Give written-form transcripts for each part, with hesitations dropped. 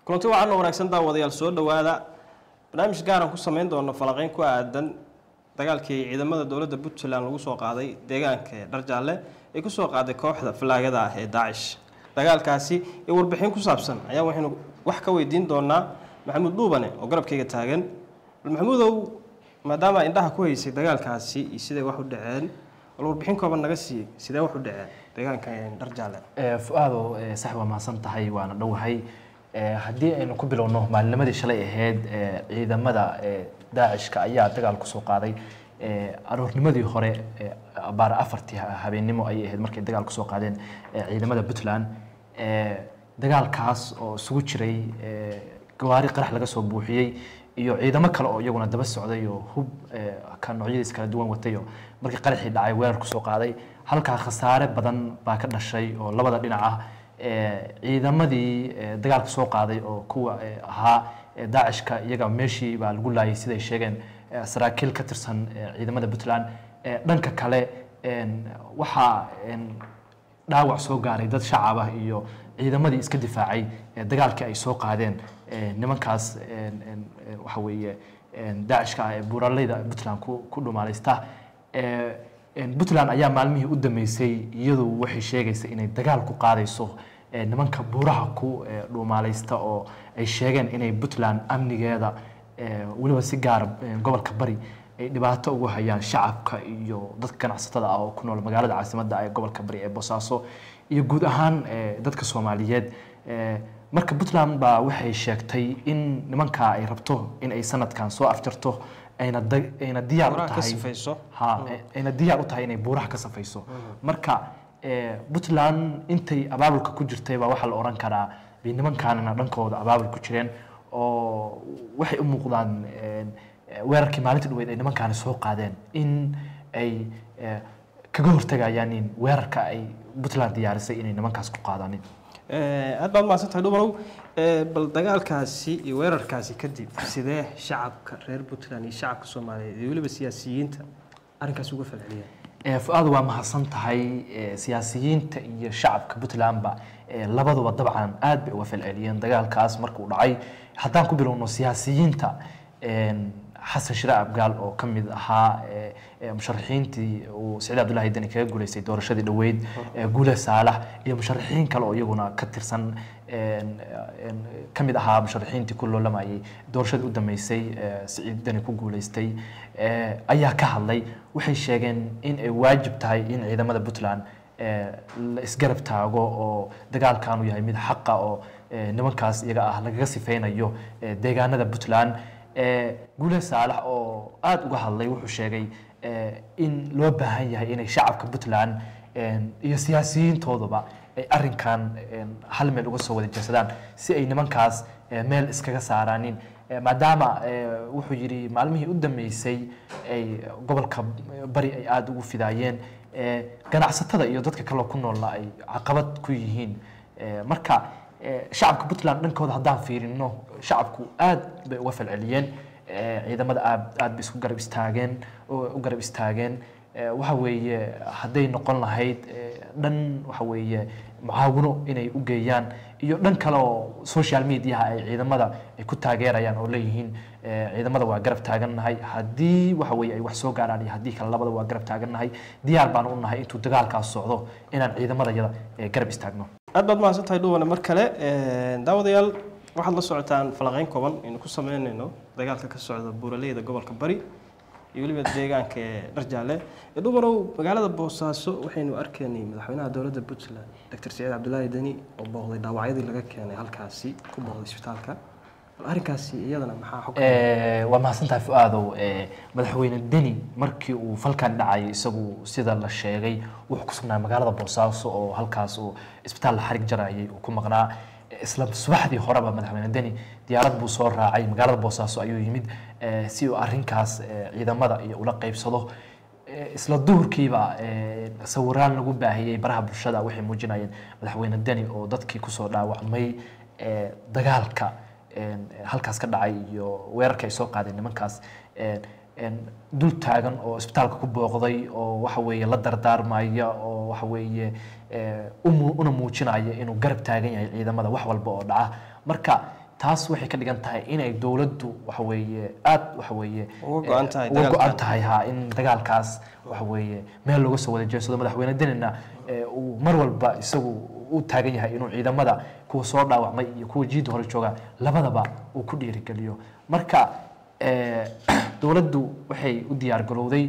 كنت وعنا ونكسن داوديال soo dhawaada barnaamij gaar ah ku sameyn doono falaqeyn ku aadan dagaalkii ciidamada dawladda Puntland lagu soo qaaday deegaanka Dharjaalle ay ku soo qaaday kooxda falaagada ah ee Daesh dagaalkaasi ee warbixin ku saabsan ayaa waxaynu wax ka weydiin doonaa Maxamuud Duubane oo garabkayga taagan Maxamuudow maadaama indhaha ku haysay dagaalkaasi sidee wax u dhaceen warbixin kooban naga sii sidee wax u dhaceen deegaanka Dharjaalle fuaado sax waa mahadsan tahay waana dhawahay haddii aynu ku bilowno maalinimadii shalay ahayd ciidamada Daeshka ayaa dagaal ku soo qaaday aroornimadii hore baar afartii habeenimo ay ahayd markay dagaal ku soo qaadeen ciidamada Puntland dagaalkaas oo isugu jiray gawaari qarax laga soo buuxiyay iyo ciidamo kale oo iyaguna daba socday oo hub ka noocyadiisa kala duwan watay markii qaraxii dhacay weerar ku soo qaaday halka khasaare badan baa ka dhashay oo labada dhinac ah ciidamadii dagaalka soo qaaday oo kuwa ahaa Daeshka iyaga meeshii baa lagu laayay sida ay sheegeen saraakiil ka tirsan ciidamada Puntland dhanka kale waxa dhaawac soo gaaray dad shacab ah iyo ciidamadii iska difaacay dagaalkii ay soo qaadeen nimankaas waxa weeye Daeshka ee buuraleyda Puntland ku dhumaaleysta Puntland ayaa maalmihii u dhameysay iyadoo waxay sheegaysaa inay dagaal ku qaadayso nimanka buuraha ku dhumaaleysta oo ay sheegeen inay Puntland amnigeeda waliba si gaar gobolka bari ay dhibaato ugu hayaan shacabka iyo dadka ganacsatada ah oo ku nool magaalada caasimadda ee gobolka bari ee Boosaaso iyo guud ahaan dadka Soomaaliyeed marka Puntland baa waxay sheegtay in nimanka ay rabto in ay sanadkan soo afjarto ayna diyaar u tahay ayna diyaar u tahay inay buuraha ka safayso marka Puntland intay abaabulka ku jirtay baa waxa la oran karaa nimankaana dhankooda abaabul ku jireen oo waxay u muuqdaan weerarkii maalintii dhaweyd ay nimankaana soo qaadeen in ay kaga hortagayaan in weerarka ay Puntland diyaarisay inay nimankaas ku qaadaan aad baad maasantahay Duubanow bal dagaalkaasi iyo weerarkaasi kadib sidee shacabka reer Puntland iyo shacabka Soomaaliyeed iyo waliba siyaasiyiinta arrinkaas uga falceliyeen fuaad waa mahadsan tahay siyaasiyiinta iyo shacabka Puntland ba labaduba dabcan aad bay uga falceliyeen dagaalkaas markuu dhacay haddaan ku bilowno siyaasiyiinta حسن شراء أبقال أو كم ها مشرحين تي وسعيد عبد الله يدني كيف قولي سيد ورشدي دويد قولة صالح يا مشرحين كلا يجونا كتير سن كم ها مشرحين تي كله لما دورشدي قدام يسي سعيد يدني كو قولي استي أيها كهالي وحي شيئين إن واجب تاي إن إذا ماذا بطلان إسقرب تاعو أو دقال كانوا يهي ميد حقا أو نمكاس يجا أهل قصفين أيو دقانا ذا بطلان قولة صالح أو آد وجهالله وحشيجي إن لو بهاي هاي إن الشعب كبتلان السياسيين توضبا أرين كان حل من القصة والجسدان سي نمان كاس مال إسكاك سارانين ما دام وحجري معلمه قدام يسي قبل كبري آد وفدايين كان عصتها يودتك كلا كنا والله عقبات كويهين مركا شعب كبتلان نكود هدان فيرين إنه شعبكو آد بوفل عليين إذا ماذا آد بيسكو قرب استاجن وقرب استاجن وحوي هدين نقولنا هيد دن وحوي معاونو إني وجيان يدن كلا سوشيال ميديا إذا ماذا يكون تاجر يعني وليهين إذا ماذا وقرب تاجن هاي هدي وحوي أي وحسوق على هدي كلا ماذا وقرب تاجن هاي ديار بانون هاي أنتو تقال كاسعودو إن إذا ماذا يلا قرب استاجنو aad baad maasantahay Duubane mar kale daawadayaal waxaad la socotaan falaqeyn kooban in ku sameynayno dagaalka ka socda buuraleyda gobolka bari iyo waliba deegaanka Dharjaalle Duubanow magaalada Boosaaso waxaynu arkaynay madaxweynaha dawladda Puntland Dr. Saciid Cabdullaahi Dani oo booqday dhaawacyadii laga keenay halkaasi ku booqday isbitaalka arrinkaasi iyadana maxaa xogta waa mahadsantahay fuaadow madaxweyne Dani markii uu falkan dhacay isagu sida la sheegay wuxuu ku sugnaa magaalada Boosaaso oo halkaas uu isbitaal xarig jarayay uu ku maqnaa isla subaxdii horeba madaxweyne Dani diyaarad buu soo raacay magaalada Boosaaso ayuu yimid si uu arrinkaas ciidamada iyo ula qaybsado isla duhurkiiba sawiraan lagu baahiyay baraha bulshada waxay muujinayeen madaxweyne Dani oo dadkii ku soo dhaawacmay dagaalka halkaas ka dhacay iyo weerarka ay soo qaadeen nimankaas dul taagan oo isbitaalka ku booqday oo waxa weeye la dardaarmaya oo waxa weeye una muujinaya inuu garab taagan yahay ciidamada wax walba oo dhaca marka taas waxay ka dhigan tahay inay dowladdu waxa weeye aad waxa weeye uga go'an tahay uga go'an tahay in dagaalkaas waxa weeye meel looga soo wada jeedsado madaxweyne Denina uu mar walba isagu u taagan yahay inuu ciidamada kuwa soo dhaawacmay iyo kuwa jiid hore jooga labadaba uu ku dhiirigeliyo marka dowladdu waxay u diyaar garowday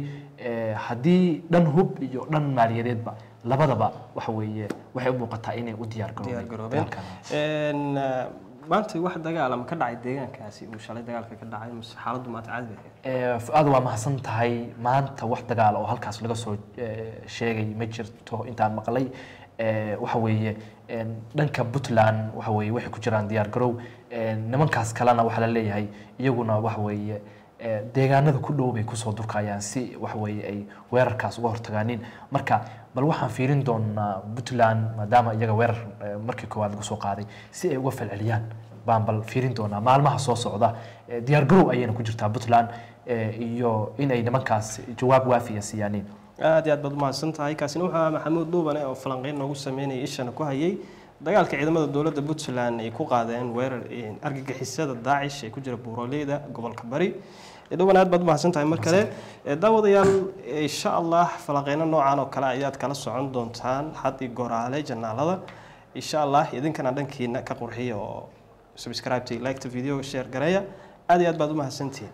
haddii dhan hub iyo dhan maaliyadeedba labadaba waxa weeye waxay u muuqataa inay u diyaar garoobeen maanta wax dagaal ka dhacay deegaankaasi uu shalay dagaalka ka dhacay mise xaaladdu maanta caadi ah aad waa mahadsan tahay maanta wax dagaal oo halkaas laga soo sheegay ma jirto intaan maqlay waxa weeye dhanka Puntland waxa weeye waxay ku jiraan diyaar garow nimankaas kalena waxa la leeyahay iyaguna waxa weeye deegaanada ku dhow bay ku soo durkayaan si waxa weeye ay weerarkaas uga hortagaanin marka bal waxaan fiirin doonaa Puntland maadaama iyaga weerar markii koowaad lagu soo qaaday si ay uga falceliyaan baan bal fiirin doonaa maalmaha soo socda diyaar garow ayayna ku jirtaa Puntland iyo in ay nimankaas jawaab waafiya siiyaan aad iyo aad baad mahadsan tahay kaasina wuxuu Maxamuud Duubane oo falanqeyn noogu sameeyay ishana ku hayay dagaalka ciidamada dowladda Puntland ay ku qaadeen weerar argagixisada Daesh ee ku jira buuraleyda gobolka Bari Duubane aad baad mahadsan tahay mar kale daawadayaal insha Allah falanqeyna noocan oo kale ayaad kala socon doontaan hadii goraale janaalada insha Allah idinkana dhankiina ka qurxiyo subscribe like video share gareeya aad iyo aad baad mahadsantiin